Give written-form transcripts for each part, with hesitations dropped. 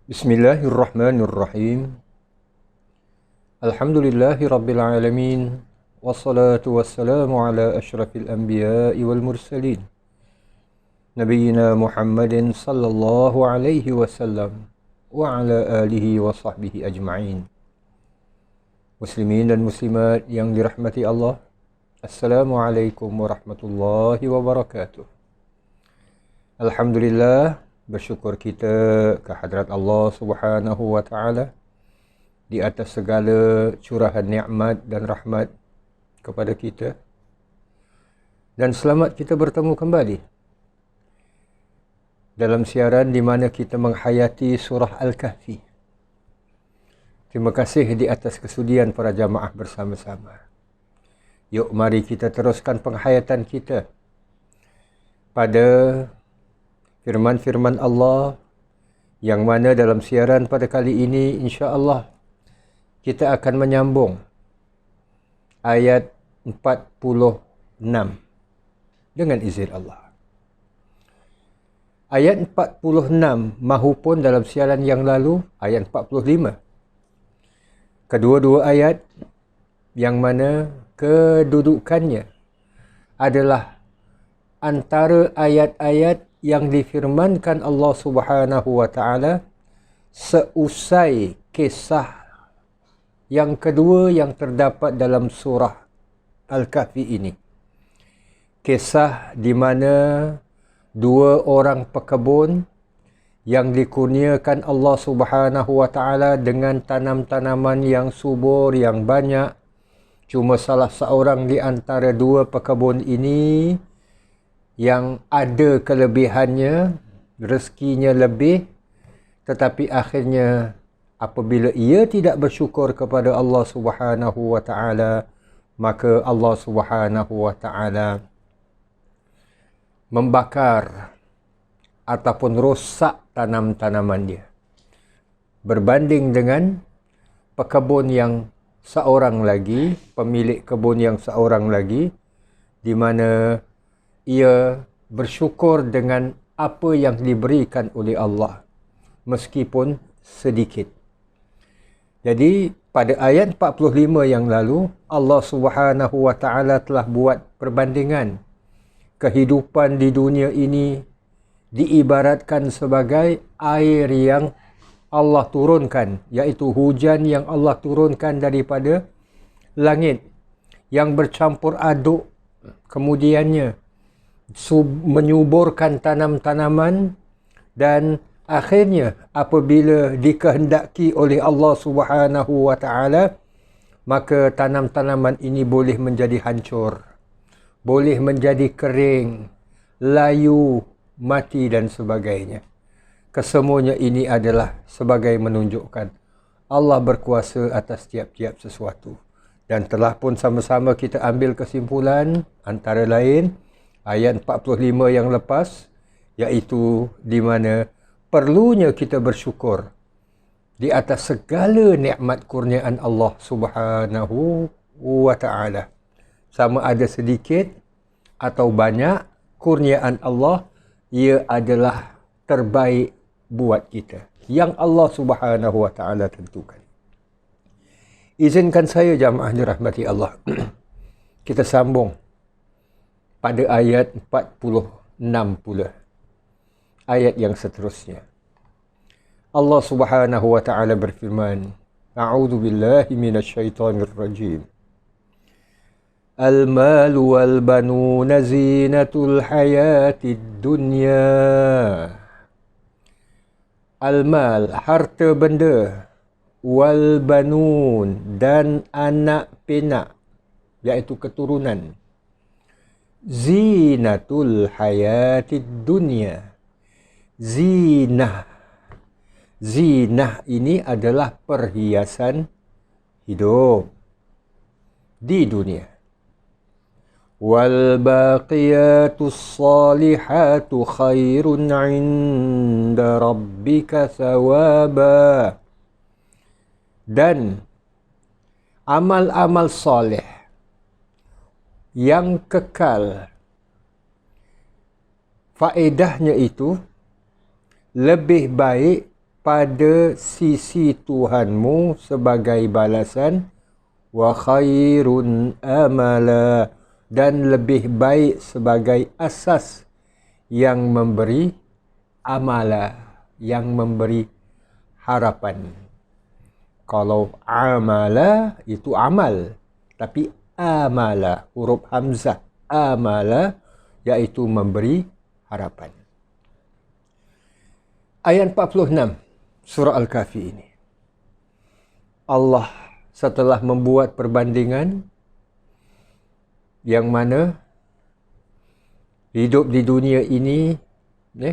Bismillahirrahmanirrahim. Alhamdulillahi rabbil alamin. Wassalatu wassalamu ala ashrafil anbiya'i wal mursalin. Nabiyyina Muhammadin sallallahu alaihi wasallam wa ala alihi wa sahbihi ajma'in. Muslimin dan muslimat yang dirahmati Allah, Assalamualaikum warahmatullahi wabarakatuh. Alhamdulillah, bersyukur kita ke hadrat Allah Subhanahu wa taala di atas segala curahan nikmat dan rahmat kepada kita. Dan selamat kita bertemu kembali dalam siaran di mana kita menghayati surah Al-Kahfi. Terima kasih di atas kesudian para jamaah bersama-sama. Yuk mari kita teruskan penghayatan kita pada firman-firman Allah yang mana dalam siaran pada kali ini insya-Allah kita akan menyambung ayat 46 dengan izin Allah. Ayat 46 mahupun dalam siaran yang lalu ayat 45. Kedua-dua ayat yang mana kedudukannya adalah antara ayat-ayat yang difirmankan Allah Subhanahu wa taala seusai kisah yang kedua yang terdapat dalam surah Al-Kahfi ini. Kisah di mana dua orang pekebun yang dikurniakan Allah Subhanahu wa taala dengan tanam-tanaman yang subur, yang banyak. Cuma salah seorang di antara dua pekebun ini yang ada kelebihannya, rezekinya lebih, tetapi akhirnya apabila ia tidak bersyukur kepada Allah Subhanahu wa taala, maka Allah Subhanahu wa taala membakar ataupun rosak tanam-tanaman dia. Berbanding dengan pekebun yang seorang lagi, pemilik kebun yang seorang lagi, di mana ia bersyukur dengan apa yang diberikan oleh Allah, meskipun sedikit. Jadi, pada ayat 45 yang lalu, Allah Subhanahu wa taala telah buat perbandingan kehidupan di dunia ini diibaratkan sebagai air yang Allah turunkan, iaitu hujan yang Allah turunkan daripada langit, yang bercampur aduk, kemudiannya menyuburkan tanam-tanaman, dan akhirnya apabila dikehendaki oleh Allah Subhanahu wa taala, maka tanam-tanaman ini boleh menjadi hancur, boleh menjadi kering, layu, mati dan sebagainya. Kesemuanya ini adalah sebagai menunjukkan Allah berkuasa atas tiap-tiap sesuatu. Dan telah pun sama-sama kita ambil kesimpulan antara lain ayat 45 yang lepas, iaitu di mana perlunya kita bersyukur di atas segala nikmat kurniaan Allah Subhanahu wa taala. Sama ada sedikit atau banyak, kurniaan Allah ia adalah terbaik buat kita yang Allah Subhanahu wa taala tentukan. Izinkan saya jamaah dirahmati Allah kita sambung pada ayat 46 pula, ayat yang seterusnya. Allah Subhanahu wa taala berfirman, A'udzu billahi minasyaitonir rajim. Al-malu wal banuna zinatul hayatid dunya. Al-mal, harta benda, wal banun, dan anak pinak, iaitu keturunan. Zinatul hayatid dunya. Zinah. Zinah ini adalah perhiasan hidup di dunia. Wal baqiyatus salihatu khairun 'inda rabbika thawaba. Dan amal-amal soleh yang kekal, faedahnya itu lebih baik pada sisi Tuhanmu sebagai balasan, wa khairun amala, dan lebih baik sebagai asas yang memberi amala, yang memberi harapan. Kalau amala itu amal, tapi amala, huruf hamzah, amala, iaitu memberi harapan. Ayat 46 surah Al-Kahfi ini, Allah setelah membuat perbandingan yang mana hidup di dunia ini,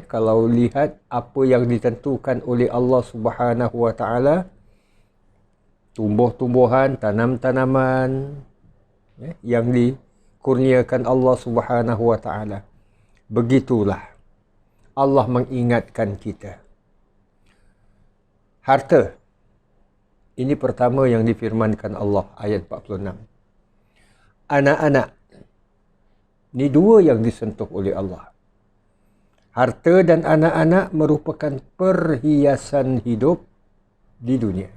kalau lihat apa yang ditentukan oleh Allah Subhanahu Wa Taala, tumbuh-tumbuhan, tanam-tanaman yang dikurniakan Allah Subhanahu Wa Taala, begitulah Allah mengingatkan kita. Harta, ini pertama yang difirmankan Allah, ayat 46. Anak-anak, ini dua yang disentuh oleh Allah. Harta dan anak-anak merupakan perhiasan hidup di dunia.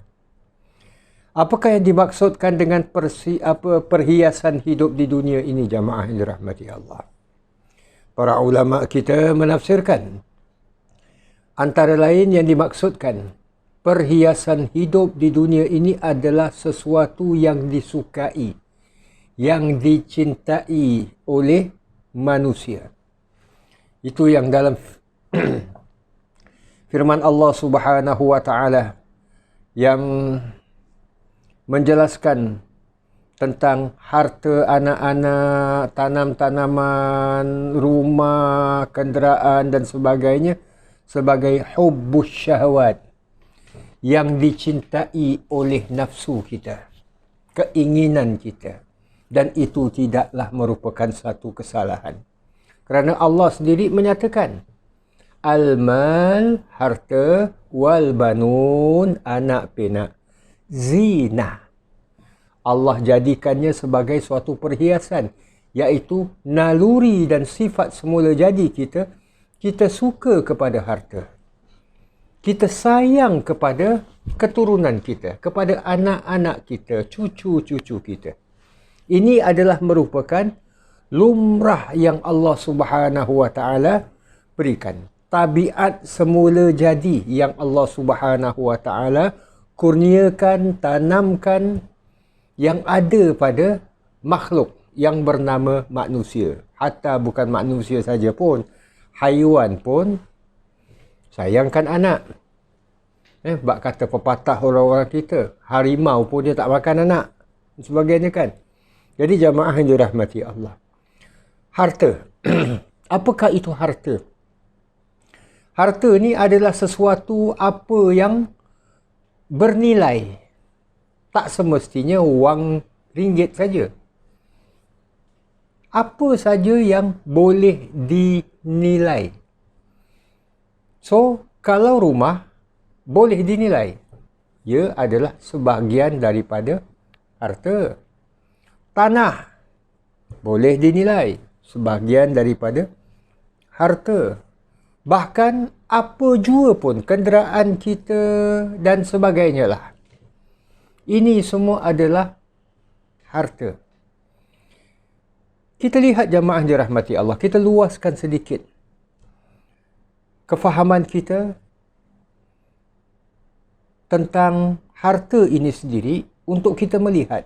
Apakah yang dimaksudkan dengan perhiasan hidup di dunia ini, jamaah yang dirahmati Allah? Para ulama kita menafsirkan, antara lain yang dimaksudkan perhiasan hidup di dunia ini adalah sesuatu yang disukai, yang dicintai oleh manusia. Itu yang dalam firman Allah Subhanahu Wa Taala yang menjelaskan tentang harta anak-anak, tanam-tanaman, rumah, kenderaan dan sebagainya sebagai hubbus syahwat, yang dicintai oleh nafsu kita, keinginan kita, dan itu tidaklah merupakan satu kesalahan. Kerana Allah sendiri menyatakan, al-mal, harta, wal banun, anak pinak, zina. Allah jadikannya sebagai suatu perhiasan, iaitu naluri dan sifat semula jadi kita. Kita suka kepada harta. Kita sayang kepada keturunan kita, kepada anak-anak kita, cucu-cucu kita. Ini adalah merupakan lumrah yang Allah Subhanahu Wa Taala berikan. Tabiat semula jadi yang Allah Subhanahu Wa Taala kurniakan, tanamkan, yang ada pada makhluk yang bernama manusia. Hatta bukan manusia saja pun, haiwan pun sayangkan anak. Bak kata pepatah orang-orang kita, harimau pun dia tak makan anak, sebagainya kan. Jadi jamaah yang dirahmati Allah, harta. Apakah itu harta? Harta ni adalah sesuatu apa yang bernilai. Tak semestinya wang ringgit saja. Apa saja yang boleh dinilai. So, kalau rumah boleh dinilai, ia adalah sebahagian daripada harta. Tanah boleh dinilai, sebahagian daripada harta. Bahkan apa jua pun, kenderaan kita dan sebagainya lah. Ini semua adalah harta. Kita lihat jamaah dirahmati Allah, kita luaskan sedikit kefahaman kita tentang harta ini sendiri untuk kita melihat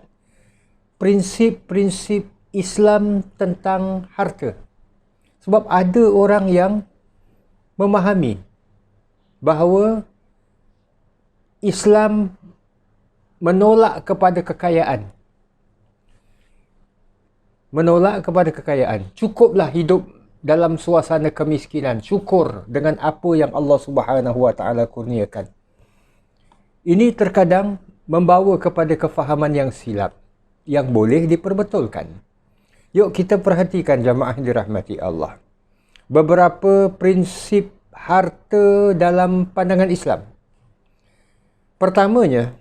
prinsip-prinsip Islam tentang harta. Sebab ada orang yang memahami bahawa Islam menolak kepada kekayaan. Menolak kepada kekayaan. Cukuplah hidup dalam suasana kemiskinan. Syukur dengan apa yang Allah Subhanahu Wa Taala kurniakan. Ini terkadang membawa kepada kefahaman yang silap, yang boleh diperbetulkan. Yuk kita perhatikan jamaah yang dirahmati Allah. Beberapa prinsip harta dalam pandangan Islam. Pertamanya,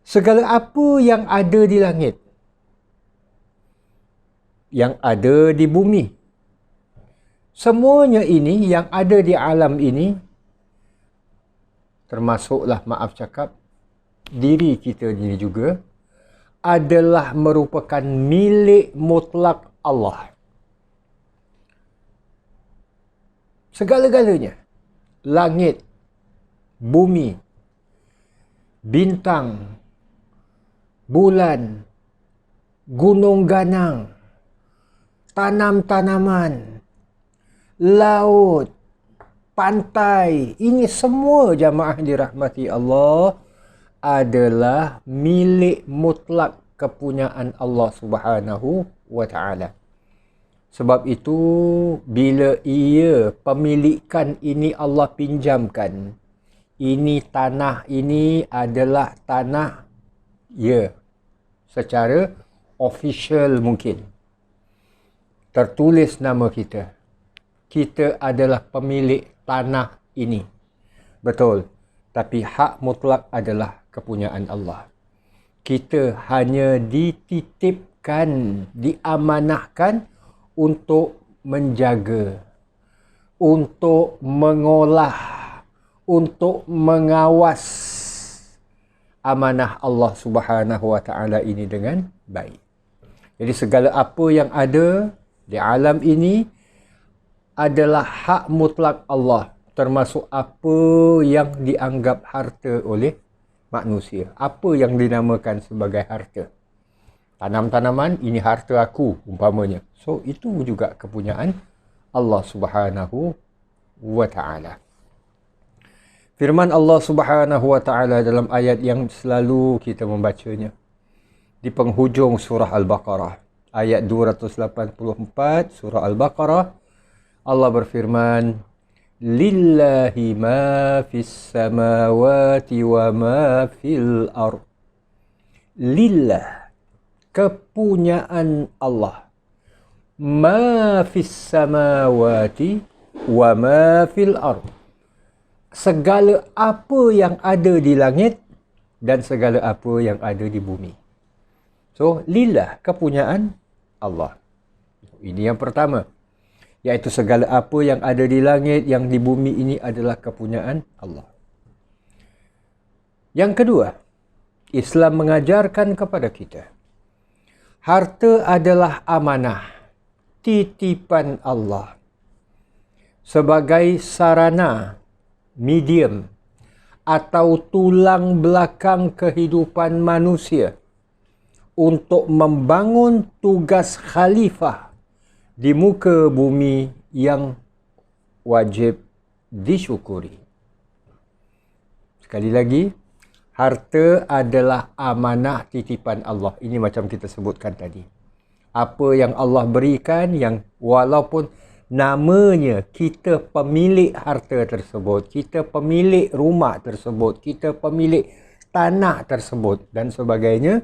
segala apa yang ada di langit, yang ada di bumi, semuanya ini yang ada di alam ini termasuklah maaf cakap, diri kita ini juga adalah merupakan milik mutlak Allah. Segala-galanya, langit, bumi, bintang, bulan, gunung ganang, tanam-tanaman, laut, pantai, ini semua jamaah dirahmati Allah adalah milik mutlak kepunyaan Allah Subhanahu wa Ta'ala. Sebab itu, bila ia pemilikan ini Allah pinjamkan, ini tanah ini adalah tanah ya, secara official mungkin. Tertulis nama kita. Kita adalah pemilik tanah ini. Betul. Tapi hak mutlak adalah kepunyaan Allah. Kita hanya dititipkan, diamanahkan untuk menjaga, untuk mengolah, untuk mengawas amanah Allah Subhanahu wa Ta'ala ini dengan baik. Jadi segala apa yang ada di alam ini adalah hak mutlak Allah, termasuk apa yang dianggap harta oleh manusia. Apa yang dinamakan sebagai harta. Tanam-tanaman, ini harta aku umpamanya. So, itu juga kepunyaan Allah Subhanahu wa Ta'ala. Firman Allah Subhanahu wa Ta'ala dalam ayat yang selalu kita membacanya. Di penghujung surah Al-Baqarah. Ayat 284 surah Al-Baqarah. Allah berfirman, Lillahi ma fis samawati wa ma fil ard. Lillah, kepunyaan Allah. Ma fis samawati wa ma fil ard. Segala apa yang ada di langit dan segala apa yang ada di bumi. So, lillah, kepunyaan Allah. Ini yang pertama. Iaitu segala apa yang ada di langit, yang di bumi ini adalah kepunyaan Allah. Yang kedua, Islam mengajarkan kepada kita, harta adalah amanah, titipan Allah. Sebagai sarana, medium, atau tulang belakang kehidupan manusia untuk membangun tugas khalifah di muka bumi yang wajib disyukuri. Sekali lagi, harta adalah amanah titipan Allah. Ini macam kita sebutkan tadi. Apa yang Allah berikan, yang walaupun namanya kita pemilik harta tersebut, kita pemilik rumah tersebut, kita pemilik tanah tersebut dan sebagainya,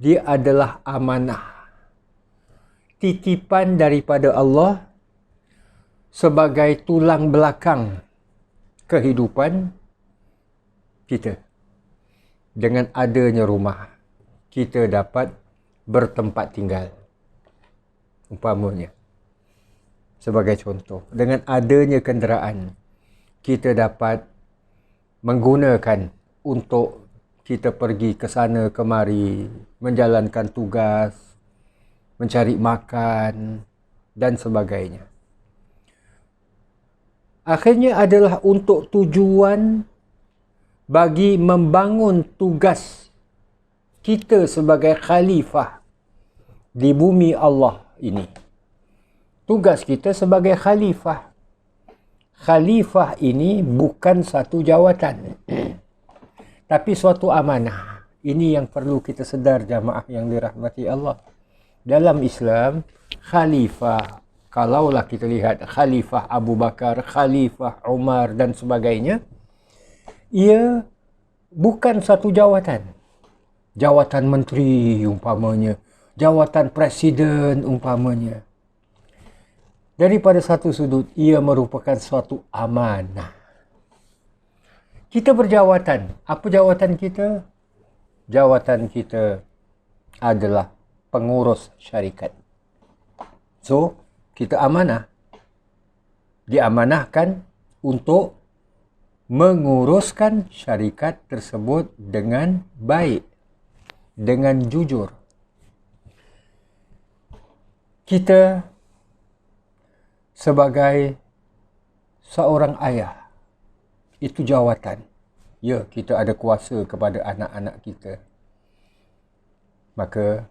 dia adalah amanah. Titipan daripada Allah sebagai tulang belakang kehidupan kita. Dengan adanya rumah, kita dapat bertempat tinggal. Umpamanya. Sebagai contoh, dengan adanya kenderaan, kita dapat menggunakan untuk kita pergi ke sana kemari, menjalankan tugas, mencari makan dan sebagainya. Akhirnya adalah untuk tujuan bagi membangun tugas kita sebagai khalifah di bumi Allah ini. Tugas kita sebagai khalifah. Khalifah ini bukan satu jawatan. Tapi suatu amanah. Ini yang perlu kita sedar jamaah yang dirahmati Allah. Dalam Islam, khalifah, kalaulah kita lihat khalifah Abu Bakar, khalifah Umar dan sebagainya, ia bukan satu jawatan. Jawatan menteri umpamanya, jawatan presiden umpamanya. Daripada satu sudut, ia merupakan suatu amanah. Kita berjawatan. Apa jawatan kita? Jawatan kita adalah pengurus syarikat. So, kita amanah. Diamanahkan untuk menguruskan syarikat tersebut dengan baik, dengan jujur. Kita sebagai seorang ayah, itu jawatan. Ya, kita ada kuasa kepada anak-anak kita. Maka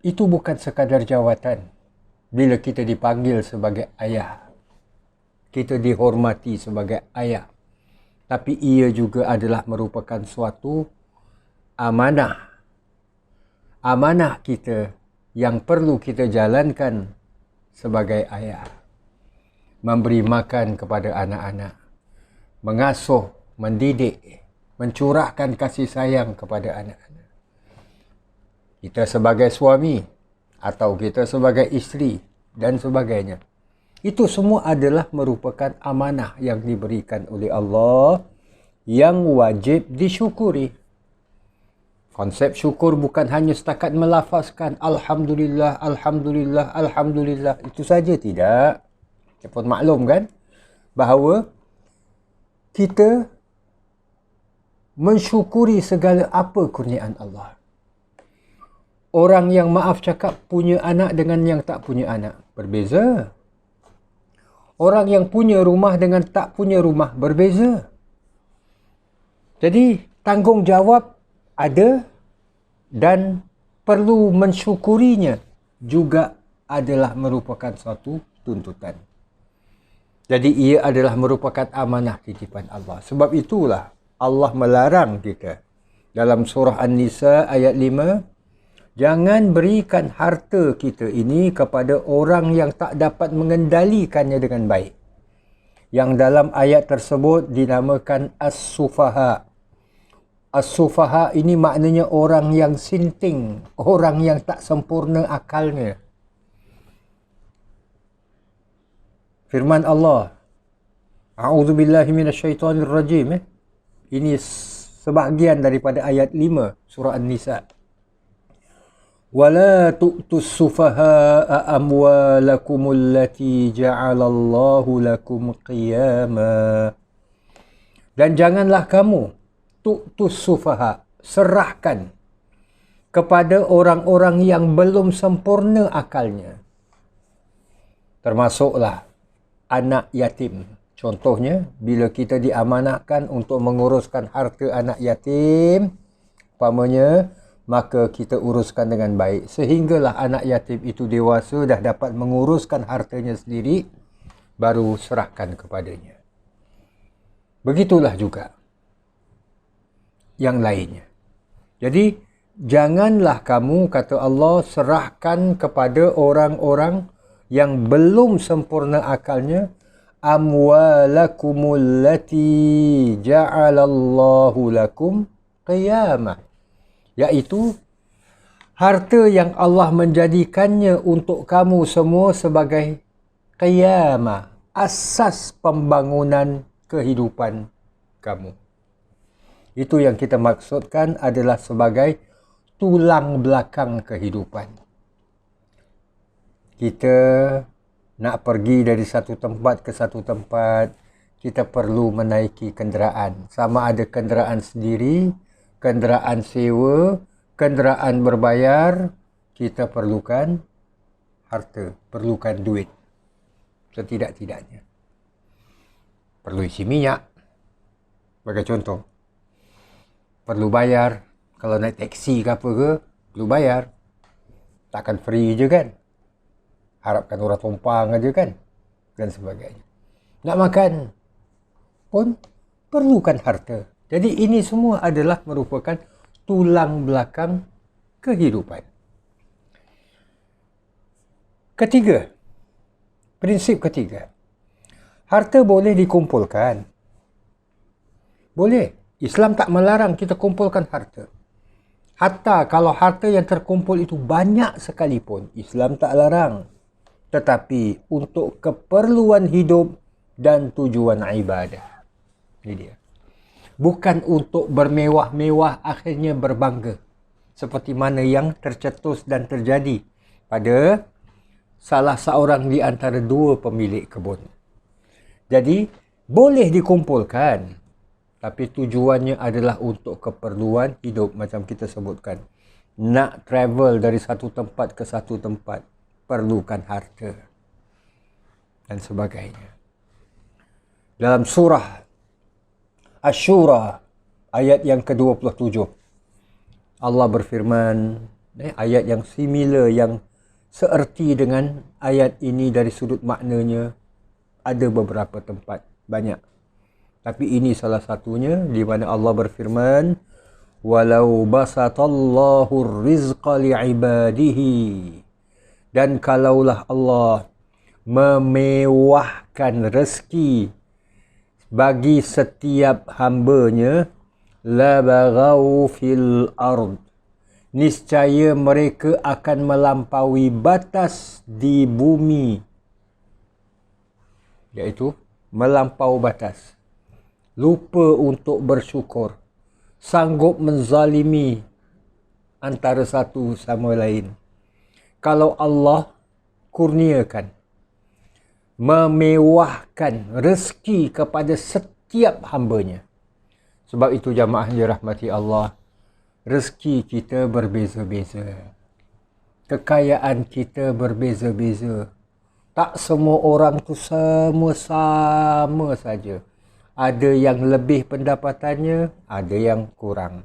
itu bukan sekadar jawatan. Bila kita dipanggil sebagai ayah, kita dihormati sebagai ayah. Tapi ia juga adalah merupakan suatu amanah. Amanah kita yang perlu kita jalankan sebagai ayah. Memberi makan kepada anak-anak. Mengasuh, mendidik, mencurahkan kasih sayang kepada anak-anak. Kita sebagai suami atau kita sebagai isteri dan sebagainya. Itu semua adalah merupakan amanah yang diberikan oleh Allah yang wajib disyukuri. Konsep syukur bukan hanya setakat melafazkan Alhamdulillah, Alhamdulillah, Alhamdulillah. Itu saja tidak. Kita pun maklum kan bahawa kita mensyukuri segala apa kurniaan Allah. Orang yang maaf cakap punya anak dengan yang tak punya anak berbeza. Orang yang punya rumah dengan tak punya rumah berbeza. Jadi tanggungjawab ada dan perlu mensyukurinya juga adalah merupakan suatu tuntutan. Jadi ia adalah merupakan amanah titipan Allah. Sebab itulah Allah melarang kita dalam surah An-Nisa ayat 5, jangan berikan harta kita ini kepada orang yang tak dapat mengendalikannya dengan baik. Yang dalam ayat tersebut dinamakan as-sufaha. As-sufaha ini maknanya orang yang sinting, orang yang tak sempurna akalnya. Firman Allah, A'udzubillahi minasyaitonirrajim. Ini sebahagian daripada ayat 5 surah An-Nisa. وَلَا تُؤْتُوا السُّفَهَاءَ أَمْوَالَكُمُ الَّتِي جَعَلَ اللَّهُ لَكُمْ قِيَامًا. Dan janganlah kamu tu'tus sufaha, serahkan kepada orang-orang yang belum sempurna akalnya. Termasuklah anak yatim. Contohnya, bila kita diamanahkan untuk menguruskan harta anak yatim, umpamanya, maka kita uruskan dengan baik. Sehinggalah anak yatim itu dewasa, dah dapat menguruskan hartanya sendiri, baru serahkan kepadanya. Begitulah juga yang lainnya. Jadi, janganlah kamu, kata Allah, serahkan kepada orang-orang yang belum sempurna akalnya, amwalakumul lati ja'alallahu lakum qiyamah. Iaitu harta yang Allah menjadikannya untuk kamu semua sebagai qiyamah, asas pembangunan kehidupan kamu. Itu yang kita maksudkan adalah sebagai tulang belakang kehidupan. Kita nak pergi dari satu tempat ke satu tempat, kita perlu menaiki kenderaan. Sama ada kenderaan sendiri, kenderaan sewa, kenderaan berbayar, kita perlukan harta, perlukan duit. Setidak-tidaknya. Perlu isi minyak, sebagai contoh. Perlu bayar, kalau naik teksi ke apa ke, perlu bayar. Takkan free je kan. Harapkan orang tumpang aja kan. Dan sebagainya. Nak makan pun perlukan harta. Jadi ini semua adalah merupakan tulang belakang kehidupan. Ketiga, prinsip ketiga. Harta boleh dikumpulkan. Boleh. Islam tak melarang kita kumpulkan harta. Hatta kalau harta yang terkumpul itu banyak sekalipun, Islam tak larang. Tetapi untuk keperluan hidup dan tujuan ibadah. Ini dia. Bukan untuk bermewah-mewah akhirnya berbangga. Seperti mana yang tercetus dan terjadi pada salah seorang di antara dua pemilik kebun. Jadi, Boleh dikumpulkan, tapi tujuannya adalah untuk keperluan hidup macam kita sebutkan. Nak travel dari satu tempat ke satu tempat, perlukan harta dan sebagainya. Dalam surah Asy-Syura ayat yang ke-27, Allah berfirman, ayat yang similar, yang seerti dengan ayat ini dari sudut maknanya, ada beberapa tempat, banyak. Tapi ini salah satunya di mana Allah berfirman, walau basatallahu rizqa li'ibadihi, dan kalaulah Allah memewahkan rezeki bagi setiap hambanya, la baghaw fil ard, niscaya mereka akan melampaui batas di bumi, iaitu melampau batas, lupa untuk bersyukur, sanggup menzalimi antara satu sama lain. Kalau Allah kurniakan, memewahkan rezeki kepada setiap hambanya. Sebab itu jamaah dirahmati Allah, rezeki kita berbeza-beza, kekayaan kita berbeza-beza. Tak semua orang tu sama saja. Ada yang lebih pendapatannya, ada yang kurang.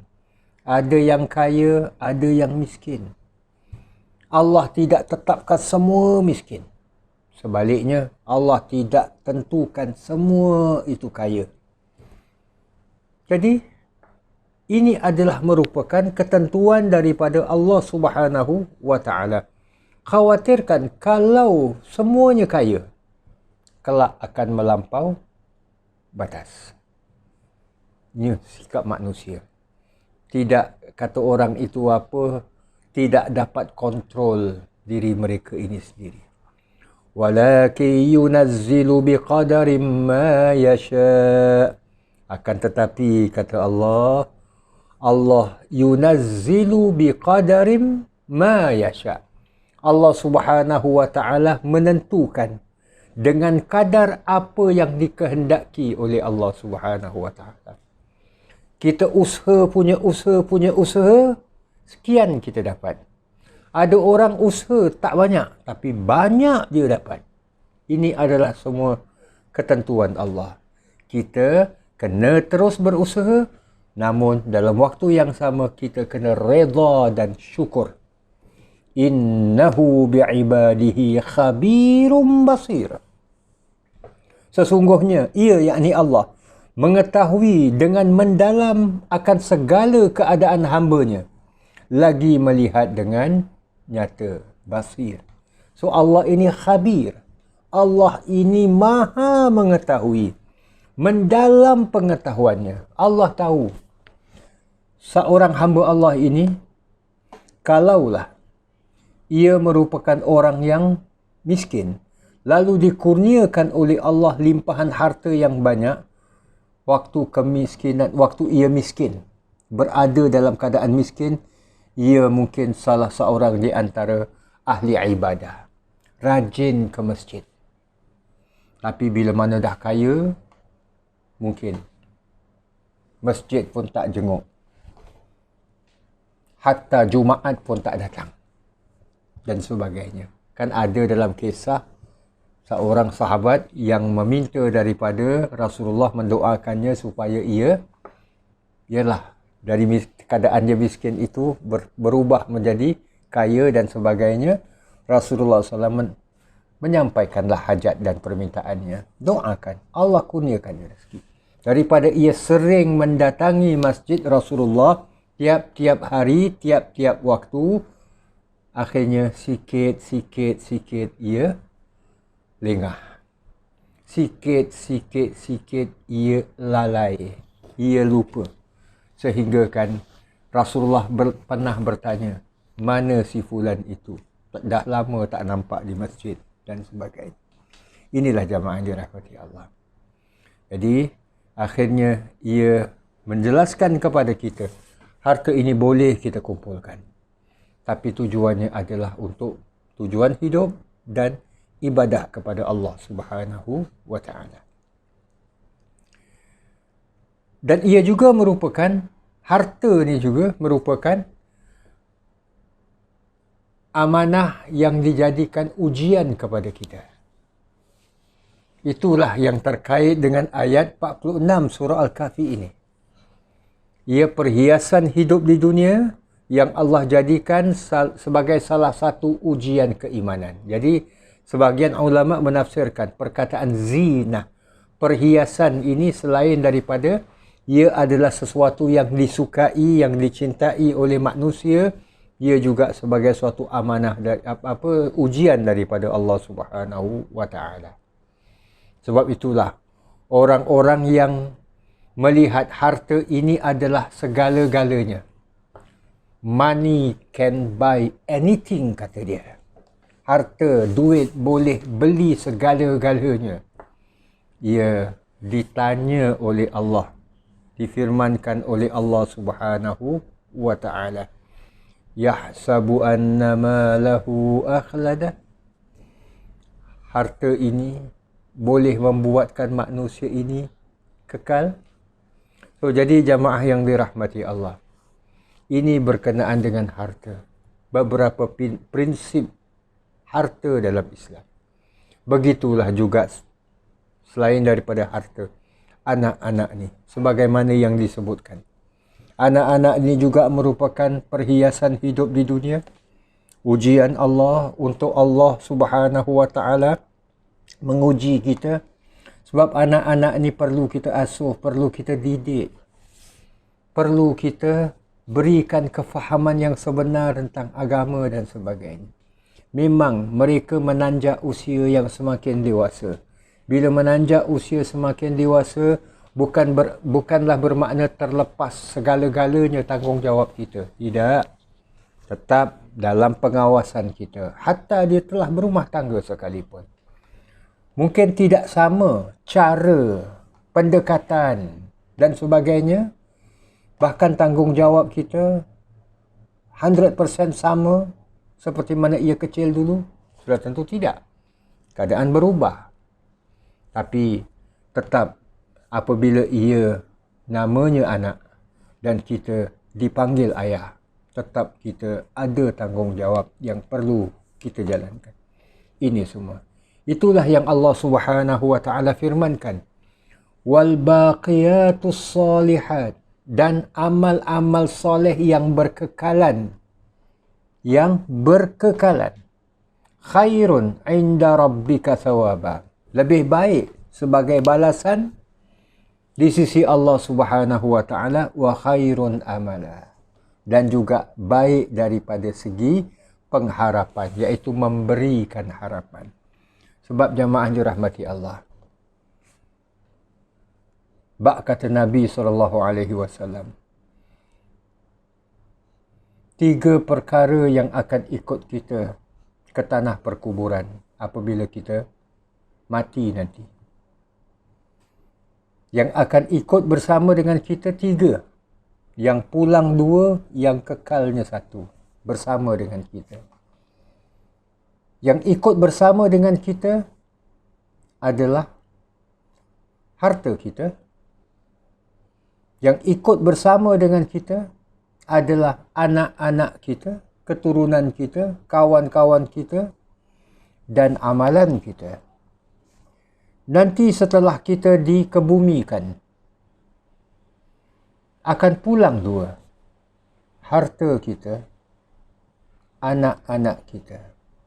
Ada yang kaya, ada yang miskin. Allah tidak tetapkan semua miskin. Sebaliknya, Allah tidak tentukan semua itu kaya. Jadi, ini adalah merupakan ketentuan daripada Allah Subhanahu wa Ta'ala. Khawatirkan kalau semuanya kaya, kelak akan melampau batas. Ini sikap manusia. Tidak, kata orang itu apa, tidak dapat kontrol diri mereka ini sendiri. Walakin yunazzilu biqadarin ma yasha'. Akan tetapi, kata Allah, Allah yunazzilu biqadarin ma yasha'. Allah Subhanahu wa Ta'ala menentukan dengan kadar apa yang dikehendaki oleh Allah Subhanahu wa Ta'ala. Kita usaha, sekian kita dapat. Ada orang usaha tak banyak, tapi banyak dia dapat. Ini adalah semua ketentuan Allah. Kita kena terus berusaha, namun dalam waktu yang sama kita kena redha dan syukur. Innahu bi'ibadihi khabirum basir. Sesungguhnya ia, yakni Allah, mengetahui dengan mendalam akan segala keadaan hambanya, lagi melihat dengan nyata, basir. So Allah ini khabir. Allah ini maha mengetahui. Mendalam pengetahuannya. Allah tahu seorang hamba Allah ini, kalaulah ia merupakan orang yang miskin, lalu dikurniakan oleh Allah limpahan harta yang banyak, waktu kemiskinan, waktu ia miskin, berada dalam keadaan miskin, ia mungkin salah seorang di antara ahli ibadah, rajin ke masjid. Tapi bila mana dah kaya, mungkin masjid pun tak jenguk, hatta Jumaat pun tak datang, dan sebagainya. Kan ada dalam kisah seorang sahabat yang meminta daripada Rasulullah mendoakannya supaya ialah dari keadaan dia miskin itu berubah menjadi kaya dan sebagainya. Rasulullah SAW menyampaikanlah hajat dan permintaannya. Doakan, Allah kurniakan rezeki. Daripada ia sering mendatangi masjid Rasulullah tiap-tiap hari, tiap-tiap waktu, akhirnya sikit ia lengah. Sikit ia lalai, ia lupa. Sehingga kan Rasulullah pernah bertanya, mana si fulan itu? Dah lama tak nampak di masjid dan sebagainya. Inilah jamaah yang dirahmati Allah. Jadi akhirnya ia menjelaskan kepada kita, harta ini boleh kita kumpulkan, tapi tujuannya adalah untuk tujuan hidup dan ibadah kepada Allah Subhanahu wa Ta'ala. Dan ia juga merupakan, harta ni juga merupakan amanah yang dijadikan ujian kepada kita. Itulah yang terkait dengan ayat 46 surah Al-Kahfi ini. Ia perhiasan hidup di dunia yang Allah jadikan sebagai salah satu ujian keimanan. Jadi, sebahagian ulama menafsirkan perkataan zina, perhiasan ini selain daripada ia adalah sesuatu yang disukai, yang dicintai oleh manusia, ia juga sebagai suatu amanah dari ujian daripada Allah Subhanahu wa taala. Sebab itulah orang-orang yang melihat harta ini adalah segala-galanya. Money can buy anything, kata dia. Harta, duit boleh beli segala-galanya. Ia ditanya oleh Allah, difirmankan oleh Allah Subhanahu wa taala, yahsabu anna malahu akhlada. Harta ini boleh membuatkan manusia ini kekal. So, jadi jamaah yang dirahmati Allah, ini berkenaan dengan harta. Beberapa prinsip harta dalam Islam. Begitulah juga selain daripada harta, anak-anak ni, sebagaimana yang disebutkan. Anak-anak ni juga merupakan perhiasan hidup di dunia. Ujian Allah untuk Allah Subhanahu wa taala menguji kita. Sebab anak-anak ni perlu kita asuh, perlu kita didik. Perlu kita berikan kefahaman yang sebenar tentang agama dan sebagainya. Memang mereka menanjak usia yang semakin dewasa. Bila menanjak usia semakin dewasa, bukanlah bermakna terlepas segala-galanya tanggungjawab kita. Tidak. Tetap dalam pengawasan kita. Hatta dia telah berumah tangga sekalipun. Mungkin tidak sama cara, pendekatan dan sebagainya. Bahkan tanggungjawab kita 100% sama seperti mana ia kecil dulu. Sudah tentu tidak. Keadaan berubah. Tapi tetap apabila ia namanya anak dan kita dipanggil ayah, tetap kita ada tanggungjawab yang perlu kita jalankan. Ini semua. Itulah yang Allah Subhanahu wa taala firmankan. Wal baqiyatus salihat, dan amal-amal soleh yang berkekalan. Yang berkekalan. Khairun inda rabbika thawaba. Lebih baik sebagai balasan di sisi Allah Subhanahu wa taala, wa khairun amala. Dan juga baik daripada segi pengharapan, iaitu memberikan harapan. Sebab jamaah dirahmati Allah, bak kata Nabi SAW, 3 perkara yang akan ikut kita ke tanah perkuburan apabila kita mati nanti. Yang akan ikut bersama dengan kita 3. Yang pulang 2, yang kekalnya 1 bersama dengan kita. Yang ikut bersama dengan kita adalah harta kita. Yang ikut bersama dengan kita adalah anak-anak kita, keturunan kita, kawan-kawan kita, dan amalan kita. Nanti setelah kita dikebumikan, akan pulang 2. Harta kita, anak-anak kita,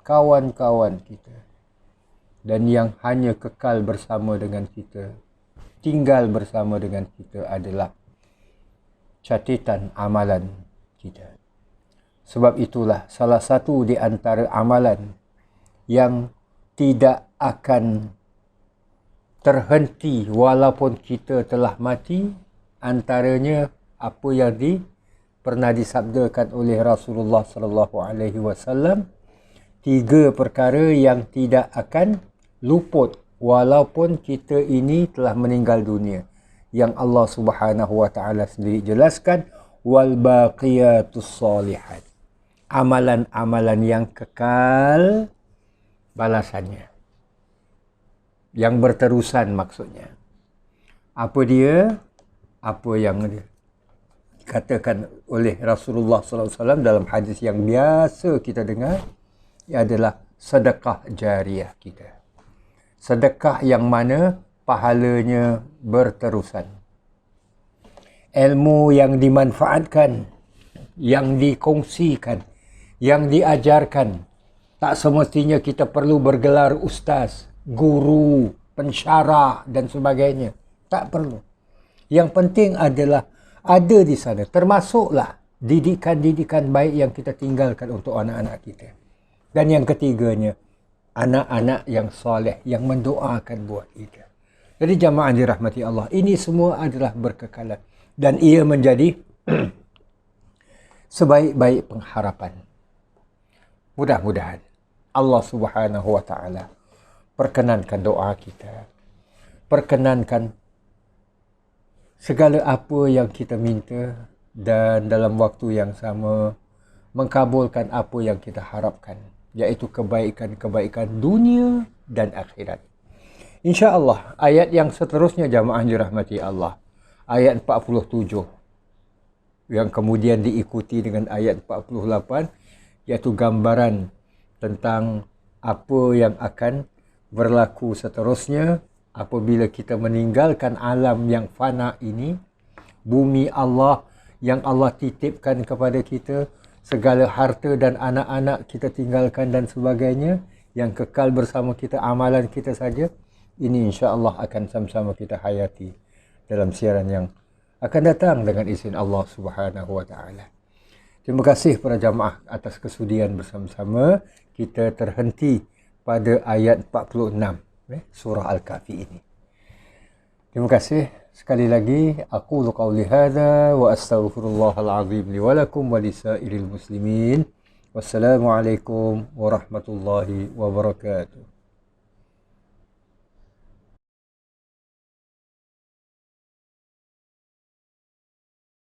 kawan-kawan kita. Dan yang hanya kekal bersama dengan kita, tinggal bersama dengan kita adalah catatan amalan kita. Sebab itulah salah satu di antara amalan yang tidak akan terhenti walaupun kita telah mati, antaranya apa yang pernah disabdakan oleh Rasulullah sallallahu alaihi wasallam, 3 perkara yang tidak akan luput walaupun kita ini telah meninggal dunia, yang Allah Subhanahu wa taala sendiri jelaskan, wal baqiyatus salihat, amalan-amalan yang kekal balasannya, yang berterusan maksudnya. Apa dia? apa yang dikatakan oleh Rasulullah SAW dalam hadis yang biasa kita dengar, ia adalah sedekah jariah kita. Sedekah yang mana pahalanya berterusan. Ilmu yang dimanfaatkan, yang dikongsikan, yang diajarkan. Tak semestinya kita perlu bergelar ustaz, guru, pensyarah dan sebagainya. Tak perlu. Yang penting adalah ada di sana. Termasuklah didikan-didikan baik yang kita tinggalkan untuk anak-anak kita. Dan yang ketiganya, anak-anak yang soleh, yang mendoakan buat kita. Jadi jamaah dirahmati Allah, ini semua adalah berkekalan. Dan ia menjadi sebaik-baik pengharapan. Mudah-mudahan Allah Subhanahu wa taala perkenankan doa kita. Perkenankan segala apa yang kita minta dan dalam waktu yang sama mengkabulkan apa yang kita harapkan, iaitu kebaikan-kebaikan dunia dan akhirat. InsyaAllah ayat yang seterusnya jamaah dirahmati Allah, ayat 47 yang kemudian diikuti dengan ayat 48, iaitu gambaran tentang apa yang akan berlaku seterusnya apabila kita meninggalkan alam yang fana ini, bumi Allah yang Allah titipkan kepada kita, segala harta dan anak-anak kita tinggalkan dan sebagainya, yang kekal bersama kita amalan kita saja. Ini insya-Allah akan sama-sama kita hayati dalam siaran yang akan datang dengan izin Allah Subhanahu wa taala. Terima kasih para jamaah atas kesudian bersama-sama. Kita terhenti pada ayat 46 surah Al-Kahfi ini. Terima kasih sekali lagi. Aqulu qawli hadza wa astaghfirullahal azim li wa lakum wa lisairil muslimin. Wassalamualaikum warahmatullahi wabarakatuh.